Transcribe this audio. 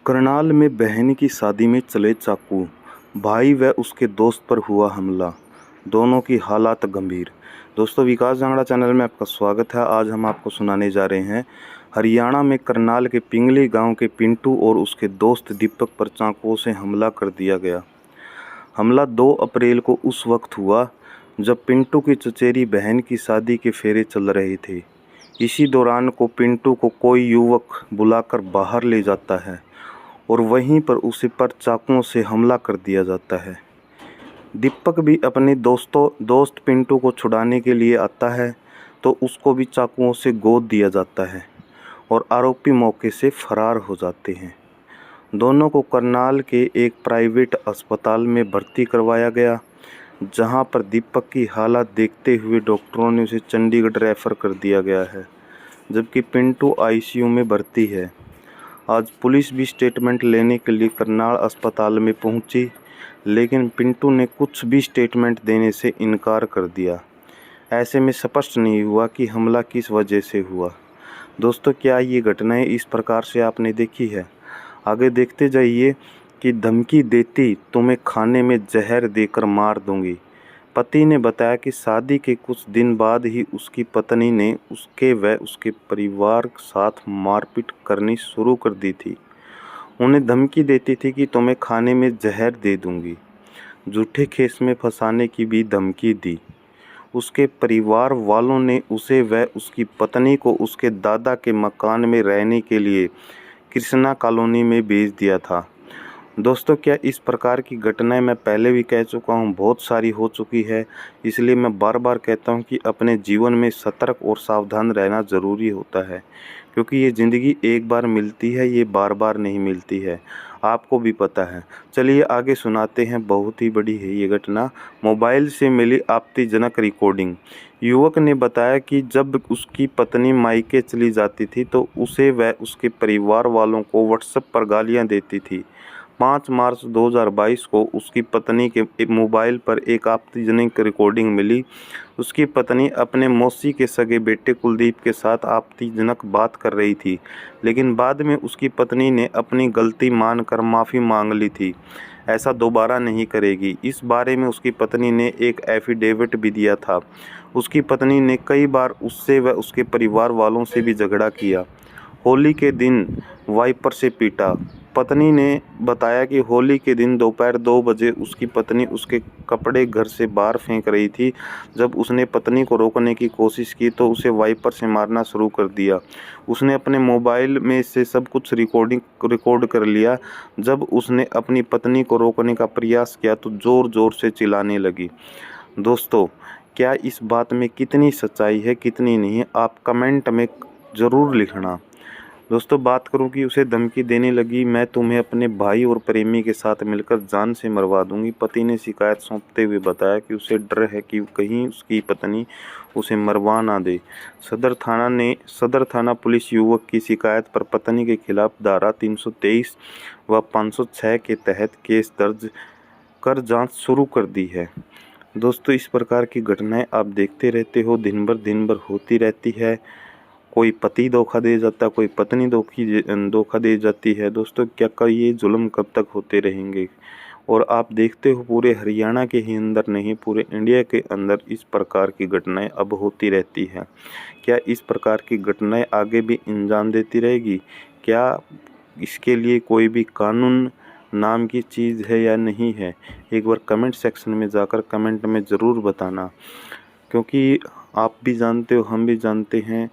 करनाल में बहन की शादी में चले चाकू, भाई व उसके दोस्त पर हुआ हमला, दोनों की हालत गंभीर। दोस्तों, विकास जांगड़ा चैनल में आपका स्वागत है। आज हम आपको सुनाने जा रहे हैं हरियाणा में करनाल के पिंगली गांव के पिंटू और उसके दोस्त दीपक पर चाकुओं से हमला कर दिया गया। हमला 2 अप्रैल को उस वक्त हुआ जब पिंटू की चचेरी बहन की शादी के फेरे चल रहे थे। इसी दौरान को पिंटू को कोई युवक बुलाकर बाहर ले जाता है और वहीं पर उसे पर चाकुओं से हमला कर दिया जाता है। दीपक भी अपने दोस्त पिंटू को छुड़ाने के लिए आता है तो उसको भी चाकुओं से गोद दिया जाता है और आरोपी मौके से फरार हो जाते हैं। दोनों को करनाल के एक प्राइवेट अस्पताल में भर्ती करवाया गया, जहां पर दीपक की हालत देखते हुए डॉक्टरों ने उसे चंडीगढ़ रेफर कर दिया गया है, जबकि पिंटू आईसीयू में भर्ती है। आज पुलिस भी स्टेटमेंट लेने के लिए करनाल अस्पताल में पहुंची, लेकिन पिंटू ने कुछ भी स्टेटमेंट देने से इनकार कर दिया। ऐसे में स्पष्ट नहीं हुआ कि हमला किस वजह से हुआ। दोस्तों, क्या ये घटनाएं इस प्रकार से आपने देखी है? आगे देखते जाइए कि धमकी देती तुम्हें खाने में जहर देकर मार दूंगी। पति ने बताया कि शादी के कुछ दिन बाद ही उसकी पत्नी ने उसके व उसके परिवार के साथ मारपीट करनी शुरू कर दी थी। उन्हें धमकी देती थी कि तुम्हें खाने में जहर दे दूंगी। झूठे केस में फंसाने की भी धमकी दी। उसके परिवार वालों ने उसे व उसकी पत्नी को उसके दादा के मकान में रहने के लिए कृष्णा कॉलोनी में भेज दिया था। दोस्तों, क्या इस प्रकार की घटनाएं मैं पहले भी कह चुका हूं, बहुत सारी हो चुकी है। इसलिए मैं बार बार कहता हूं कि अपने जीवन में सतर्क और सावधान रहना ज़रूरी होता है, क्योंकि ये ज़िंदगी एक बार मिलती है, ये बार बार नहीं मिलती है। आपको भी पता है। चलिए आगे सुनाते हैं। बहुत ही बड़ी है ये घटना। मोबाइल से मिली आपत्तिजनक रिकॉर्डिंग। युवक ने बताया कि जब उसकी पत्नी मायके चली जाती थी तो उसे व उसके परिवार वालों को व्हाट्सएप पर गालियां देती थी। 5 मार्च 2022 को उसकी पत्नी के मोबाइल पर एक आपत्तिजनक रिकॉर्डिंग मिली। उसकी पत्नी अपने मौसी के सगे बेटे कुलदीप के साथ आपत्तिजनक बात कर रही थी, लेकिन बाद में उसकी पत्नी ने अपनी गलती मानकर माफ़ी मांग ली थी। ऐसा दोबारा नहीं करेगी। इस बारे में उसकी पत्नी ने एक एफिडेविट भी दिया था। उसकी पत्नी ने कई बार उससे व उसके परिवार वालों से भी झगड़ा किया। होली के दिन वाइपर से पीटा। पत्नी ने बताया कि होली के दिन दोपहर 2 बजे उसकी पत्नी उसके कपड़े घर से बाहर फेंक रही थी। जब उसने पत्नी को रोकने की कोशिश की तो उसे वाइपर से मारना शुरू कर दिया। उसने अपने मोबाइल में से सब कुछ रिकॉर्ड कर लिया। जब उसने अपनी पत्नी को रोकने का प्रयास किया तो ज़ोर ज़ोर से चिल्लाने लगी। दोस्तों, क्या इस बात में कितनी सच्चाई है, कितनी नहीं है, आप कमेंट में ज़रूर लिखना। दोस्तों, बात करूं कि उसे धमकी देने लगी, मैं तुम्हें अपने भाई और प्रेमी के साथ मिलकर जान से मरवा दूंगी। पति ने शिकायत सौंपते हुए बताया कि उसे डर है कि कहीं उसकी पत्नी उसे मरवा ना दे। सदर थाना पुलिस युवक की शिकायत पर पत्नी के खिलाफ धारा 323 व 506 के तहत केस दर्ज कर जांच शुरू कर दी है। दोस्तों, इस प्रकार की घटनाएं आप देखते रहते हो, दिन भर होती रहती है। कोई पति धोखा दे जाता है, कोई पत्नी धोखा दे जाती है। दोस्तों, क्या ये जुल्म कब तक होते रहेंगे? और आप देखते हो पूरे हरियाणा के ही अंदर नहीं, पूरे इंडिया के अंदर इस प्रकार की घटनाएं अब होती रहती हैं। क्या इस प्रकार की घटनाएं आगे भी अंजाम देती रहेगी? क्या इसके लिए कोई भी कानून नाम की चीज़ है या नहीं है? एक बार कमेंट सेक्शन में जाकर कमेंट में ज़रूर बताना, क्योंकि आप भी जानते हो, हम भी जानते हैं